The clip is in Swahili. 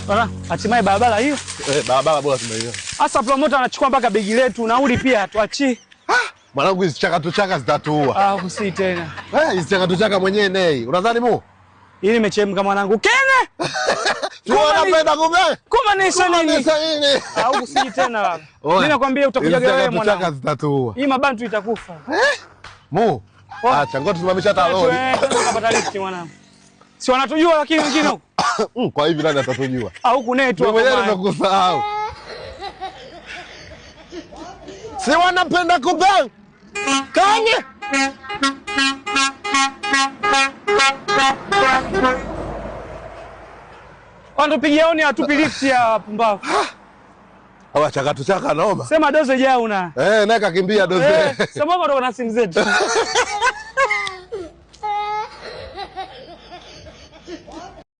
Bana, hatimaye barabara hiyo. Barabara bora tumeiona. Sasa promoter anachukua mpaka begi letu, nauli pia tuachie. Mwanangu hizi chaka zitatuua. Usi tena. Hizi chaka mwenyewe nei. Unadhani mu? Hii nimechemka mwanangu. Kene! Unapenda kumbe? Kumanisha nini? Usi tena baba. Mimi nakwambia utakuja wewe mwanangu. Chaka zitatuua. Hii mabantu itakufa. Mu. Acha ngoja tusimamisha hata lori. Tunapata lift mwanangu. Si wanatujua lakini wengine huko. Kwa hivi nani atatujua? Au kunetu hapo. Mwenyewe nimekusahau. Si wanapenda kumbe? Kanye. Wanatupigia oni atupi lift ya pumbavu. Hawa chaka noma. Sema doze jao una. Naye kakimbia doze. Sema ndo na simu zetu.